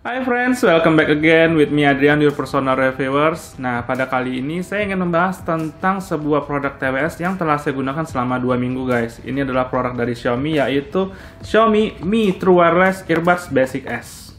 Hi friends, welcome back again with me Adrian, your personal reviewers. Nah, pada kali ini saya ingin membahas tentang sebuah produk TWS yang telah saya gunakan selama 2 minggu guys. Ini adalah produk dari Xiaomi, yaitu Xiaomi Mi True Wireless Earbuds Basic S.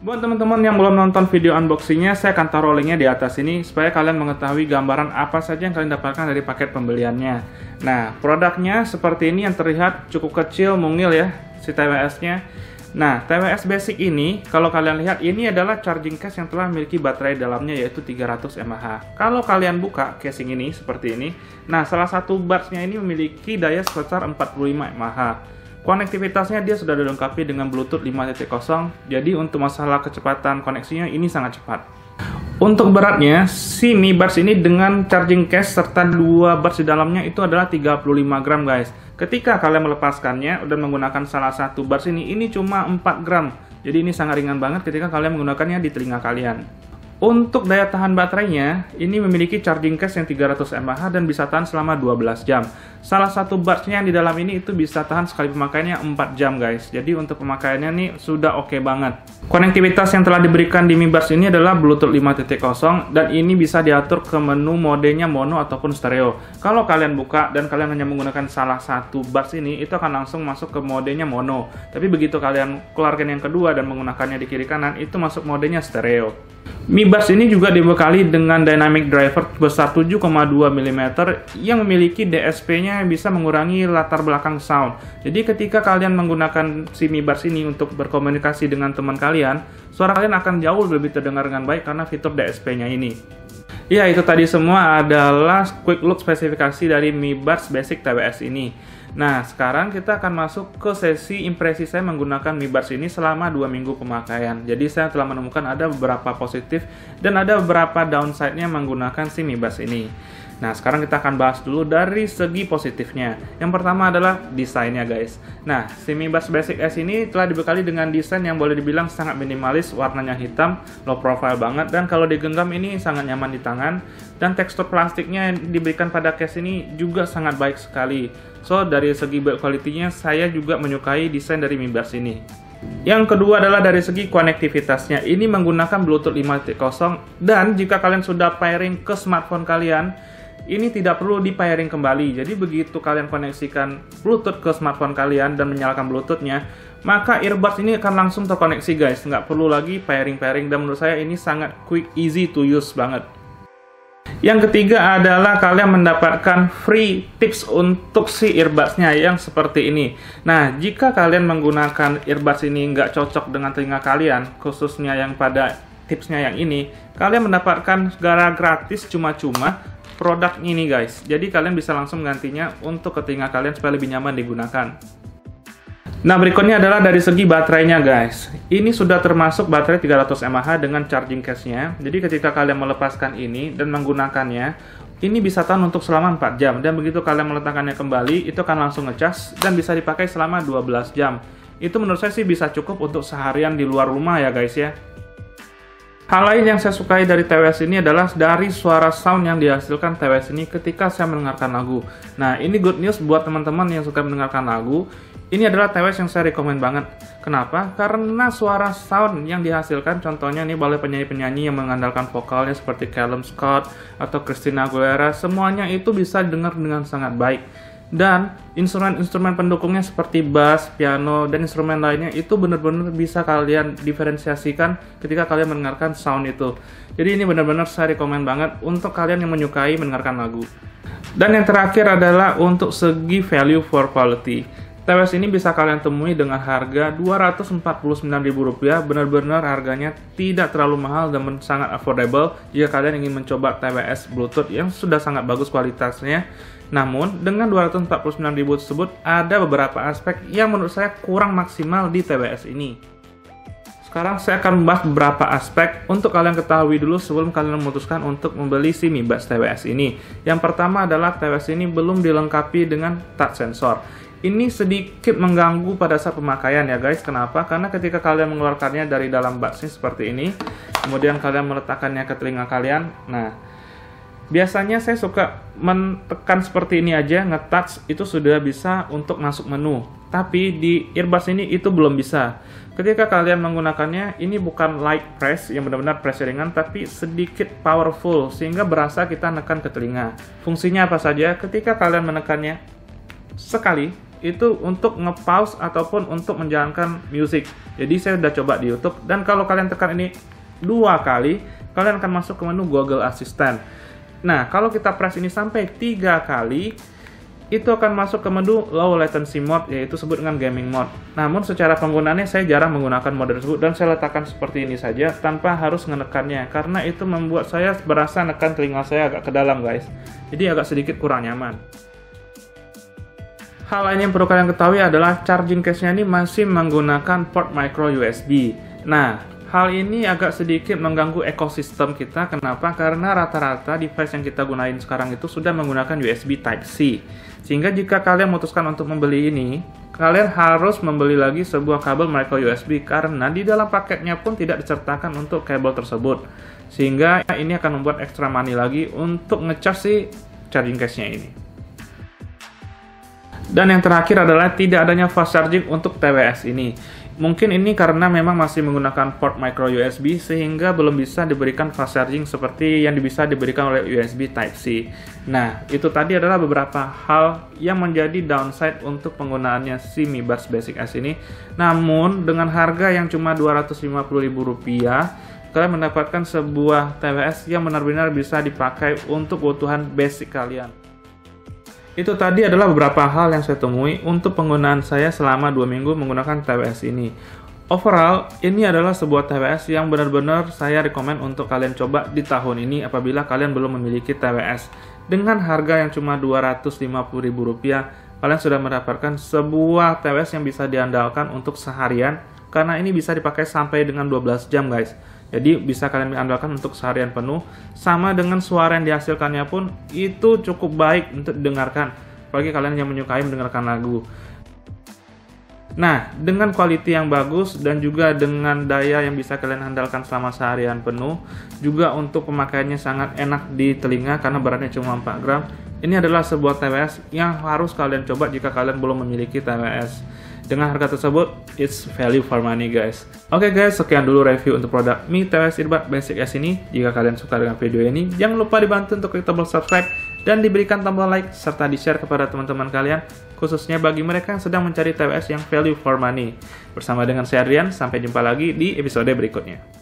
Buat teman-teman yang belum nonton video unboxingnya, saya akan taruh linknya di atas ini supaya kalian mengetahui gambaran apa saja yang kalian dapatkan dari paket pembeliannya. Nah, produknya seperti ini yang terlihat cukup kecil, mungil ya, si TWS-nya. Nah, TWS Basic ini, kalau kalian lihat, ini adalah charging case yang telah memiliki baterai dalamnya yaitu 300 mAh. Kalau kalian buka casing ini, seperti ini, nah salah satu buds-nya ini memiliki daya sebesar 45 mAh. Konektivitasnya dia sudah dilengkapi dengan Bluetooth 5.0, jadi untuk masalah kecepatan koneksinya ini sangat cepat. Untuk beratnya, si Mi Buds ini dengan charging case serta 2 buds di dalamnya itu adalah 35 gram guys. Ketika kalian melepaskannya dan menggunakan salah satu buds ini cuma 4 gram. Jadi ini sangat ringan banget ketika kalian menggunakannya di telinga kalian. Untuk daya tahan baterainya, ini memiliki charging case yang 300 mAh dan bisa tahan selama 12 jam. Salah satu buds-nya yang di dalam ini itu bisa tahan sekali pemakaiannya 4 jam guys. Jadi untuk pemakaiannya nih sudah oke banget. Konektivitas yang telah diberikan di Mi Buds ini adalah Bluetooth 5.0 dan ini bisa diatur ke menu modenya mono ataupun stereo. Kalau kalian buka dan kalian hanya menggunakan salah satu buds ini, itu akan langsung masuk ke modenya mono. Tapi begitu kalian keluarkan yang kedua dan menggunakannya di kiri kanan, itu masuk modenya stereo. Mi Buds ini juga dibekali dengan dynamic driver besar 7,2 mm yang memiliki DSP-nya yang bisa mengurangi latar belakang sound. Jadi ketika kalian menggunakan si Mi Buds ini untuk berkomunikasi dengan teman kalian, suara kalian akan jauh lebih terdengar dengan baik karena fitur DSP-nya ini. Ya, itu tadi semua adalah quick look spesifikasi dari Mi Buds Basic TWS ini. Nah, sekarang kita akan masuk ke sesi impresi saya menggunakan Mi Buds ini selama 2 minggu pemakaian. Jadi saya telah menemukan ada beberapa positif dan ada beberapa downside-nya menggunakan si Mi Buds ini. Nah, sekarang kita akan bahas dulu dari segi positifnya. Yang pertama adalah desainnya guys. Nah, si Mi Buds Basic S ini telah dibekali dengan desain yang boleh dibilang sangat minimalis, warnanya hitam, low profile banget, dan kalau digenggam ini sangat nyaman di tangan. Dan tekstur plastiknya yang diberikan pada case ini juga sangat baik sekali. So, dari segi build quality-nya, saya juga menyukai desain dari Mi Buds ini. Yang kedua adalah dari segi konektivitasnya. Ini menggunakan Bluetooth 5.0 dan jika kalian sudah pairing ke smartphone kalian, ini tidak perlu di-pairing kembali. Jadi begitu kalian koneksikan Bluetooth ke smartphone kalian dan menyalakan Bluetooth-nya, maka earbuds ini akan langsung terkoneksi guys. Nggak perlu lagi pairing-pairing dan menurut saya ini sangat quick, easy to use banget. Yang ketiga adalah kalian mendapatkan free tips untuk si earbuds-nya yang seperti ini. Nah, jika kalian menggunakan earbuds ini nggak cocok dengan telinga kalian, khususnya yang pada tipsnya yang ini, kalian mendapatkan secara gratis cuma-cuma produk ini guys. Jadi kalian bisa langsung menggantinya untuk ke telinga kalian supaya lebih nyaman digunakan. Nah, berikutnya adalah dari segi baterainya guys. Ini sudah termasuk baterai 300 mAh dengan charging case-nya. Jadi ketika kalian melepaskan ini dan menggunakannya, ini bisa tahan untuk selama 4 jam. Dan begitu kalian meletakkannya kembali, itu akan langsung ngecas dan bisa dipakai selama 12 jam. Itu menurut saya sih bisa cukup untuk seharian di luar rumah ya guys ya. Hal lain yang saya sukai dari TWS ini adalah dari suara sound yang dihasilkan TWS ini ketika saya mendengarkan lagu. Nah, ini good news buat teman-teman yang suka mendengarkan lagu. Ini adalah TWS yang saya rekomen banget. Kenapa? Karena suara sound yang dihasilkan, contohnya nih oleh penyanyi-penyanyi yang mengandalkan vokalnya seperti Callum Scott atau Christina Aguilera, semuanya itu bisa didengar dengan sangat baik. Dan instrumen-instrumen pendukungnya seperti bass, piano, dan instrumen lainnya itu benar-benar bisa kalian diferensiasikan ketika kalian mendengarkan sound itu. Jadi ini benar-benar saya rekomen banget untuk kalian yang menyukai mendengarkan lagu. Dan yang terakhir adalah untuk segi value for quality. TWS ini bisa kalian temui dengan harga Rp249.000, benar-benar harganya tidak terlalu mahal dan sangat affordable jika kalian ingin mencoba TWS Bluetooth yang sudah sangat bagus kualitasnya. Namun, dengan Rp249.000 tersebut, ada beberapa aspek yang menurut saya kurang maksimal di TWS ini. Sekarang saya akan membahas beberapa aspek untuk kalian ketahui dulu sebelum kalian memutuskan untuk membeli si Mi Buds TWS ini. Yang pertama adalah TWS ini belum dilengkapi dengan touch sensor. Ini sedikit mengganggu pada saat pemakaian ya guys. Kenapa? Karena ketika kalian mengeluarkannya dari dalam buds seperti ini, kemudian kalian meletakkannya ke telinga kalian, nah Biasanya saya suka menekan seperti ini aja, nge-touch itu sudah bisa untuk masuk menu. Tapi di earbuds ini itu belum bisa. Ketika kalian menggunakannya, ini bukan light press yang benar-benar press ringan, tapi sedikit powerful sehingga berasa kita menekan ke telinga. Fungsinya apa saja? Ketika kalian menekannya sekali, itu untuk nge-pause ataupun untuk menjalankan musik. Jadi saya udah coba di YouTube, dan kalau kalian tekan ini 2 kali, kalian akan masuk ke menu Google Assistant. Nah, kalau kita press ini sampai 3 kali, itu akan masuk ke menu low latency mode, yaitu disebut dengan gaming mode. Namun secara penggunaannya saya jarang menggunakan mode tersebut, dan saya letakkan seperti ini saja tanpa harus menekannya, karena itu membuat saya berasa nekan telinga saya agak ke dalam guys. Jadi agak sedikit kurang nyaman. Hal lain yang perlu kalian ketahui adalah charging case-nya ini masih menggunakan port micro USB. Nah, hal ini agak sedikit mengganggu ekosistem kita. Kenapa? Karena rata-rata device yang kita gunain sekarang itu sudah menggunakan USB Type-C. Sehingga jika kalian memutuskan untuk membeli ini, kalian harus membeli lagi sebuah kabel micro USB karena di dalam paketnya pun tidak disertakan untuk kabel tersebut. Sehingga ini akan membuat extra money lagi untuk ngecas si charging case-nya ini. Dan yang terakhir adalah tidak adanya fast charging untuk TWS ini. Mungkin ini karena memang masih menggunakan port micro USB sehingga belum bisa diberikan fast charging seperti yang bisa diberikan oleh USB Type-C. Nah, itu tadi adalah beberapa hal yang menjadi downside untuk penggunaannya si Mi Buds Basic S ini. Namun, dengan harga yang cuma Rp250.000, kalian mendapatkan sebuah TWS yang benar-benar bisa dipakai untuk kebutuhan basic kalian. Itu tadi adalah beberapa hal yang saya temui untuk penggunaan saya selama 2 minggu menggunakan TWS ini. Overall, ini adalah sebuah TWS yang benar-benar saya rekomen untuk kalian coba di tahun ini apabila kalian belum memiliki TWS. Dengan harga yang cuma Rp250.000, kalian sudah mendapatkan sebuah TWS yang bisa diandalkan untuk seharian, karena ini bisa dipakai sampai dengan 12 jam guys. Jadi bisa kalian andalkan untuk seharian penuh. Sama dengan suara yang dihasilkannya pun itu cukup baik untuk didengarkan, bagi kalian yang menyukai mendengarkan lagu. Nah, dengan quality yang bagus dan juga dengan daya yang bisa kalian andalkan selama seharian penuh, juga untuk pemakaiannya sangat enak di telinga karena beratnya cuma 4 gram. Ini adalah sebuah TWS yang harus kalian coba jika kalian belum memiliki TWS. Dengan harga tersebut, it's value for money guys. Oke guys, sekian dulu review untuk produk Mi TWS Earbuds Basic S ini. Jika kalian suka dengan video ini, jangan lupa dibantu untuk klik tombol subscribe dan diberikan tombol like serta di-share kepada teman-teman kalian, khususnya bagi mereka yang sedang mencari TWS yang value for money. Bersama dengan saya Adrian, sampai jumpa lagi di episode berikutnya.